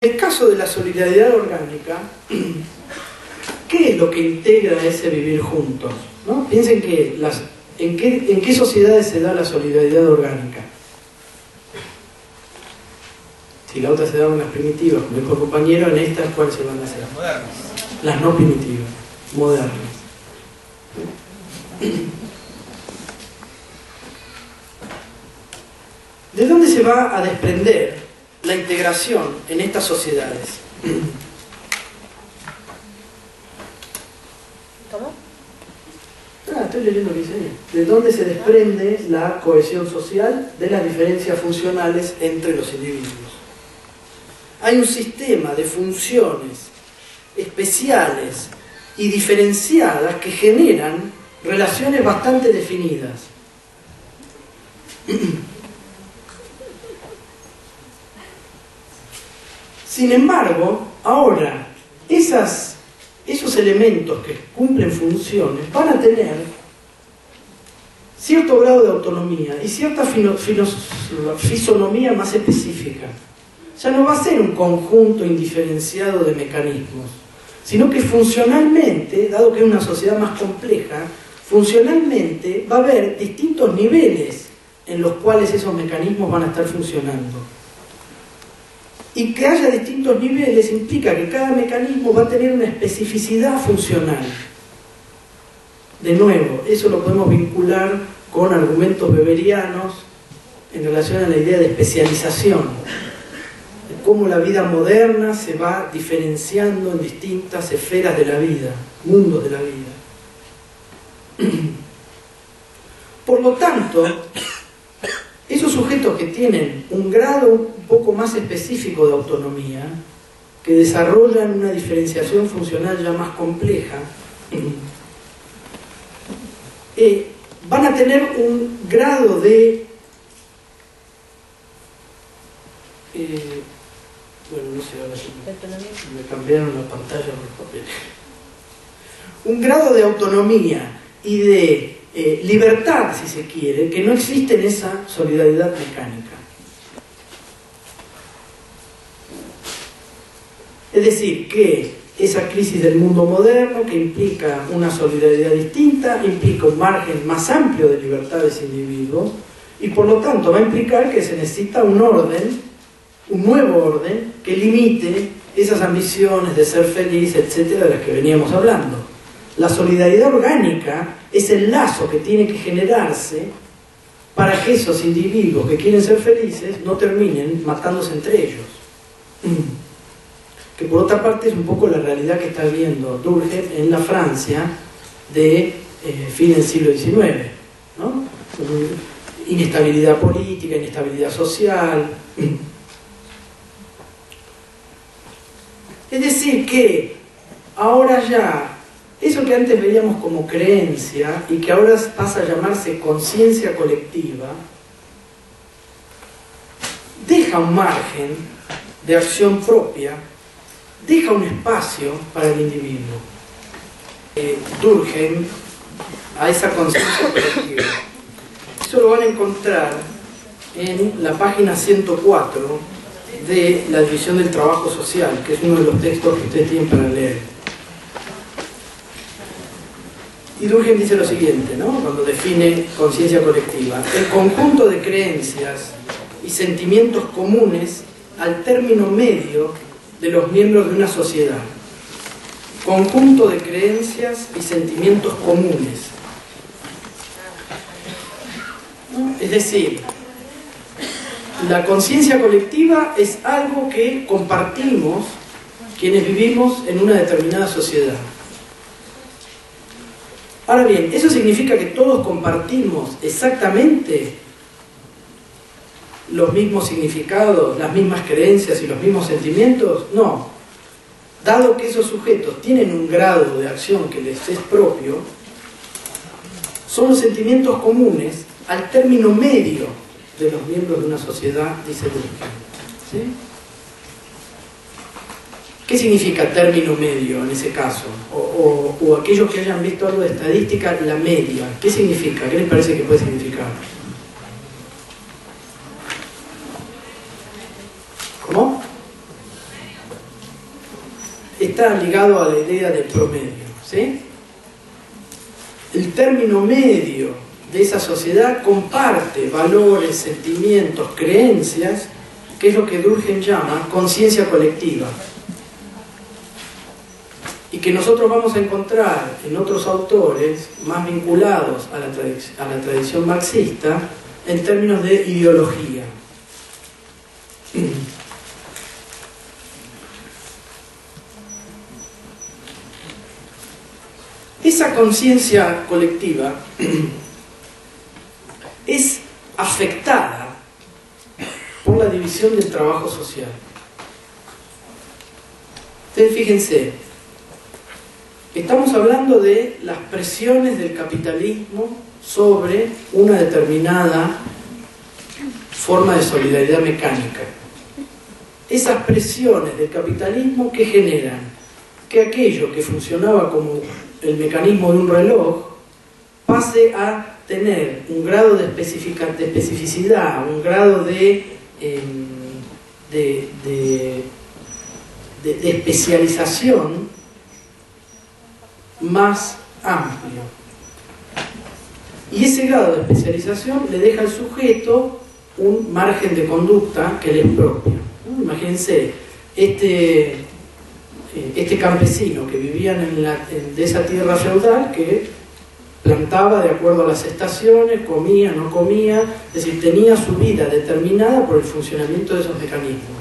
En el caso de la solidaridad orgánica, ¿qué es lo que integra ese vivir juntos? ¿No? Piensen que ¿en qué sociedades se da la solidaridad orgánica? Si la otra se da en las primitivas, como dijo el compañero, en estas, ¿cuáles se van a hacer? Las modernas. Las no primitivas, modernas. ¿De dónde se va a desprender la integración en estas sociedades? ¿Cómo? Estoy leyendo lo que dice ahí. ¿De dónde se desprende la cohesión social de las diferencias funcionales entre los individuos? Hay un sistema de funciones especiales y diferenciadas que generan relaciones bastante definidas. Sin embargo, ahora esos elementos que cumplen funciones van a tener cierto grado de autonomía y cierta fisonomía más específica. Ya no va a ser un conjunto indiferenciado de mecanismos, sino que funcionalmente, dado que es una sociedad más compleja, funcionalmente va a haber distintos niveles en los cuales esos mecanismos van a estar funcionando. Y que haya distintos niveles implica que cada mecanismo va a tener una especificidad funcional. De nuevo, eso lo podemos vincular con argumentos weberianos en relación a la idea de especialización, de cómo la vida moderna se va diferenciando en distintas esferas de la vida, mundos de la vida. Por lo tanto, esos sujetos que tienen un grado un poco más específico de autonomía, que desarrollan una diferenciación funcional ya más compleja, van a tener un grado de... bueno, no sé, ahora sí me cambiaron la pantalla por papel. Un grado de autonomía y de libertad, si se quiere, que no existe en esa solidaridad mecánica. Es decir, que esa crisis del mundo moderno, que implica una solidaridad distinta, implica un margen más amplio de libertades individuos, y por lo tanto va a implicar que se necesita un orden, un nuevo orden, que limite esas ambiciones de ser feliz, etcétera, de las que veníamos hablando. La solidaridad orgánica es el lazo que tiene que generarse para que esos individuos que quieren ser felices no terminen matándose entre ellos. Que por otra parte es un poco la realidad que está viendo Durkheim en la Francia de fin del siglo XIX, ¿no? Inestabilidad política, inestabilidad social. Es decir que ahora ya eso que antes veíamos como creencia y que ahora pasa a llamarse conciencia colectiva, deja un margen de acción propia, deja un espacio para el individuo. Durkheim a esa conciencia colectiva. Eso lo van a encontrar en la página 104 de la División del Trabajo Social, que es uno de los textos que ustedes tienen para leer. Y Durkheim dice lo siguiente, ¿no? Cuando define conciencia colectiva: el conjunto de creencias y sentimientos comunes al término medio de los miembros de una sociedad. Conjunto de creencias y sentimientos comunes. ¿No? Es decir, la conciencia colectiva es algo que compartimos quienes vivimos en una determinada sociedad. Ahora bien, ¿eso significa que todos compartimos exactamente los mismos significados, las mismas creencias y los mismos sentimientos? No. Dado que esos sujetos tienen un grado de acción que les es propio, son los sentimientos comunes al término medio de los miembros de una sociedad, dice Durkheim. ¿Sí? ¿Qué significa término medio en ese caso? O aquellos que hayan visto algo de estadística, la media. ¿Qué significa? ¿Qué les parece que puede significar? ¿Cómo? está ligado a la idea del promedio, ¿sí? El término medio de esa sociedad comparte valores, sentimientos, creencias, que es lo que Durkheim llama conciencia colectiva, y que nosotros vamos a encontrar en otros autores más vinculados a la tradición marxista en términos de ideología. Esa conciencia colectiva es afectada por la división del trabajo social. Ustedes fíjense, estamos hablando de las presiones del capitalismo sobre una determinada forma de solidaridad mecánica. Esas presiones del capitalismo que generan que aquello que funcionaba como el mecanismo de un reloj pase a tener un grado de especificidad, un grado de especialización más amplio. Y ese grado de especialización le deja al sujeto un margen de conducta que le es propio. Imagínense, este campesino que vivía de esa tierra feudal, que plantaba de acuerdo a las estaciones, comía, no comía, es decir, tenía su vida determinada por el funcionamiento de esos mecanismos.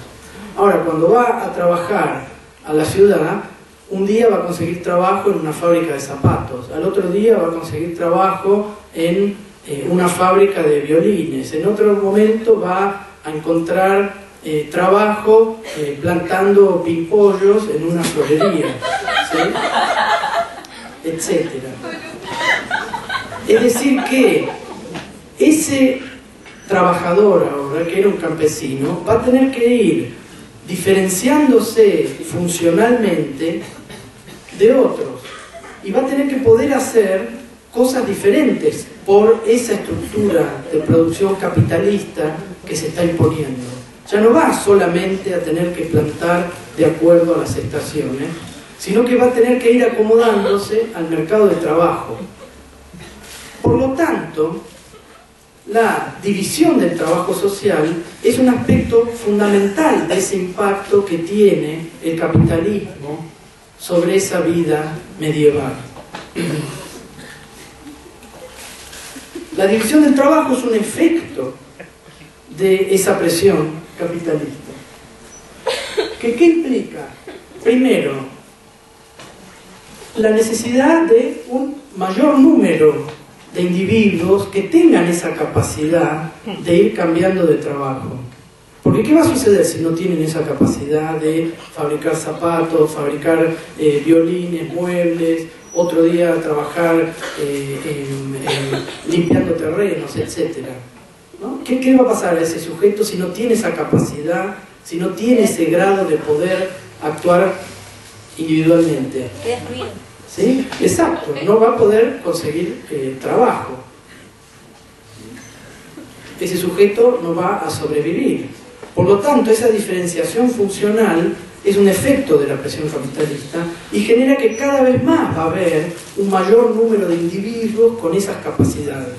Ahora, cuando va a trabajar a la ciudad, un día va a conseguir trabajo en una fábrica de zapatos, al otro día va a conseguir trabajo en una fábrica de violines, en otro momento va a encontrar trabajo plantando pimpollos en una florería, ¿sí? Etcétera. Es decir que ese trabajador ahora, que era un campesino, va a tener que ir diferenciándose funcionalmente de otros y va a tener que poder hacer cosas diferentes por esa estructura de producción capitalista que se está imponiendo. Ya no va solamente a tener que plantar de acuerdo a las estaciones, sino que va a tener que ir acomodándose al mercado de trabajo. Por lo tanto, la división del trabajo social es un aspecto fundamental de ese impacto que tiene el capitalismo sobre esa vida medieval. La división del trabajo es un efecto de esa presión capitalista. ¿Qué implica? Primero, la necesidad de un mayor número de individuos que tengan esa capacidad de ir cambiando de trabajo. Porque ¿qué va a suceder si no tienen esa capacidad de fabricar zapatos, fabricar violines, muebles, otro día trabajar limpiando terrenos, etcétera? ¿No? ¿Qué va a pasar a ese sujeto si no tiene esa capacidad, si no tiene ese grado de poder actuar individualmente? Queda excluido. ¿Sí? Exacto, no va a poder conseguir trabajo. Ese sujeto no va a sobrevivir. Por lo tanto, esa diferenciación funcional es un efecto de la presión capitalista y genera que cada vez más va a haber un mayor número de individuos con esas capacidades.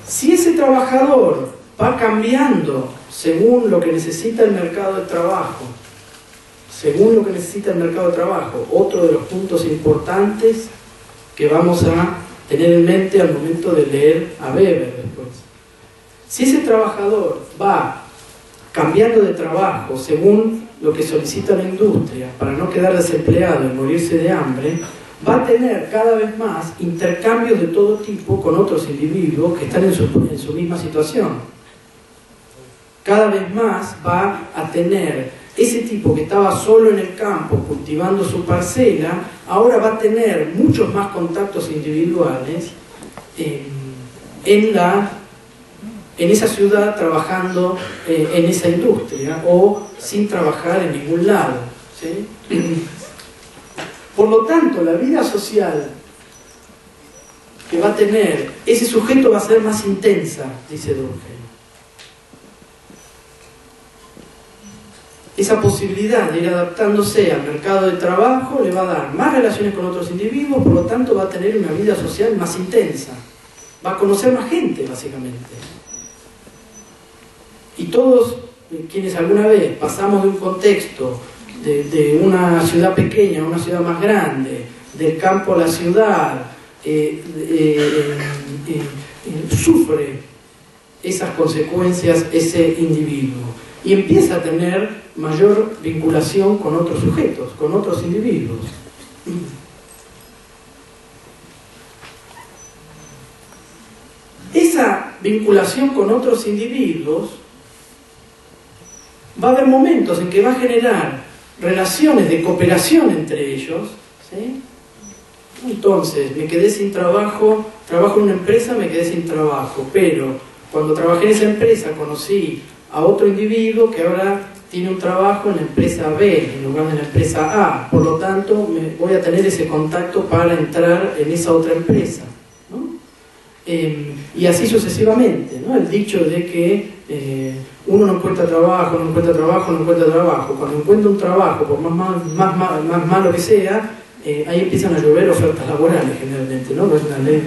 Si ese trabajador va cambiando según lo que necesita el mercado de trabajo, otro de los puntos importantes que vamos a tener en mente al momento de leer a Weber después. Si ese trabajador va cambiando de trabajo según lo que solicita la industria para no quedar desempleado y morirse de hambre, va a tener cada vez más intercambios de todo tipo con otros individuos que están en su misma situación. Cada vez más va a tener ese tipo que estaba solo en el campo cultivando su parcela, ahora va a tener muchos más contactos individuales en esa ciudad trabajando en esa industria o sin trabajar en ningún lado, ¿sí? Por lo tanto, la vida social que va a tener ese sujeto va a ser más intensa, dice Durkheim. esa posibilidad de ir adaptándose al mercado de trabajo le va a dar más relaciones con otros individuos, por lo tanto va a tener una vida social más intensa, va a conocer más gente, básicamente. Y todos quienes alguna vez pasamos de un contexto de una ciudad pequeña a una ciudad más grande, del campo a la ciudad, sufre esas consecuencias ese individuo y empieza a tener mayor vinculación con otros sujetos, con otros individuos. Esa vinculación con otros individuos va a haber momentos en que va a generar relaciones de cooperación entre ellos, ¿sí? Entonces, me quedé sin trabajo, trabajo en una empresa, me quedé sin trabajo, pero cuando trabajé en esa empresa conocí a otro individuo que ahora tiene un trabajo en la empresa B en lugar de la empresa A, por lo tanto voy a tener ese contacto para entrar en esa otra empresa, ¿no? Y así sucesivamente, ¿no? El dicho de que uno no encuentra trabajo, no encuentra trabajo, no encuentra trabajo. Cuando encuentra un trabajo, por más malo que sea, ahí empiezan a llover ofertas laborales generalmente, ¿no? Es una ley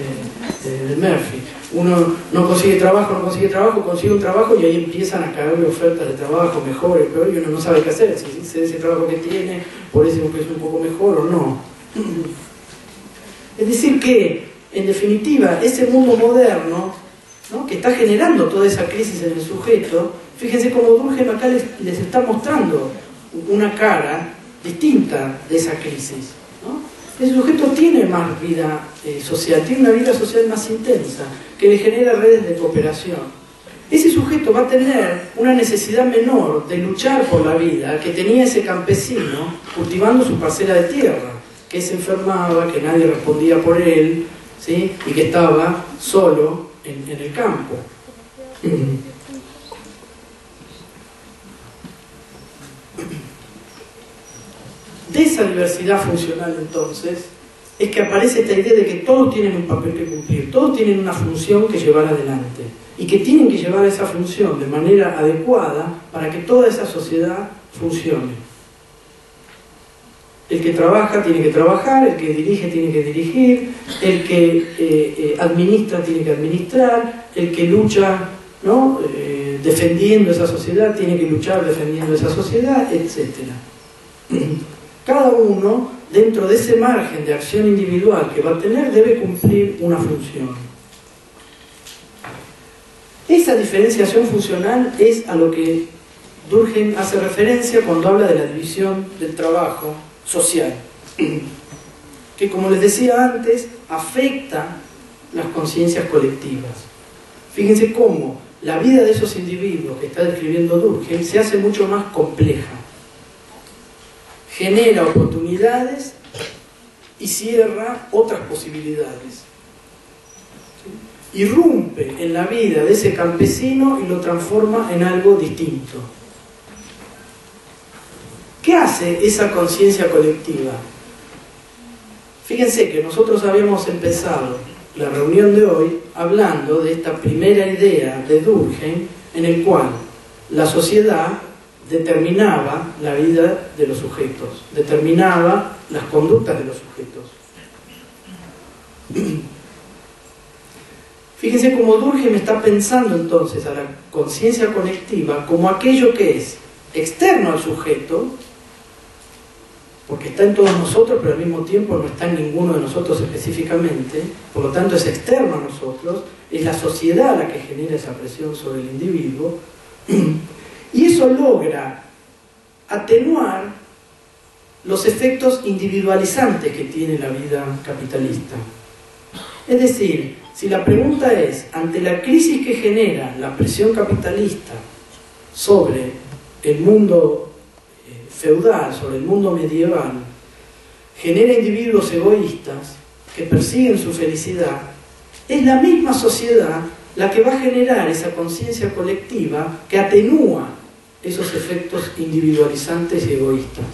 de Murphy. Uno no consigue trabajo, consigue un trabajo y ahí empiezan a caerle ofertas de trabajo mejores, peor, y uno no sabe qué hacer, si ese trabajo que tiene, por eso es un poco mejor o no. Es decir que, en definitiva, ese mundo moderno, ¿no?, que está generando toda esa crisis en el sujeto, fíjense cómo Durkheim acá les está mostrando una cara distinta de esa crisis, ¿no? El sujeto tiene más vida social, tiene una vida social más intensa, que le genera redes de cooperación. Ese sujeto va a tener una necesidad menor de luchar por la vida que tenía ese campesino cultivando su parcela de tierra, que se enfermaba, que nadie respondía por él, ¿sí?, y que estaba solo en el campo. De esa diversidad funcional, entonces, es que aparece esta idea de que todos tienen un papel que cumplir, todos tienen una función que llevar adelante, y que tienen que llevar esa función de manera adecuada para que toda esa sociedad funcione. El que trabaja tiene que trabajar, el que dirige tiene que dirigir, el que administra tiene que administrar, el que lucha, ¿no?, defendiendo esa sociedad tiene que luchar defendiendo esa sociedad, etc. Cada uno, dentro de ese margen de acción individual que va a tener, debe cumplir una función. Esa diferenciación funcional es a lo que Durkheim hace referencia cuando habla de la división del trabajo social, que, como les decía antes, afecta las conciencias colectivas. Fíjense cómo la vida de esos individuos que está describiendo Durkheim se hace mucho más compleja. Genera oportunidades y cierra otras posibilidades. ¿Sí? Irrumpe en la vida de ese campesino y lo transforma en algo distinto. ¿Qué hace esa conciencia colectiva? Fíjense que nosotros habíamos empezado la reunión de hoy hablando de esta primera idea de Durkheim, en el cual la sociedad determinaba la vida de los sujetos, determinaba las conductas de los sujetos. Fíjense cómo Durkheim está pensando entonces a la conciencia colectiva como aquello que es externo al sujeto, porque está en todos nosotros, pero al mismo tiempo no está en ninguno de nosotros específicamente, por lo tanto es externo a nosotros, es la sociedad la que genera esa presión sobre el individuo, y eso logra atenuar los efectos individualizantes que tiene la vida capitalista. Es decir, si la pregunta es, ante la crisis que genera la presión capitalista sobre el mundo feudal, sobre el mundo medieval, genera individuos egoístas que persiguen su felicidad, es la misma sociedad la que va a generar esa conciencia colectiva que atenúa esos efectos individualizantes y egoístas.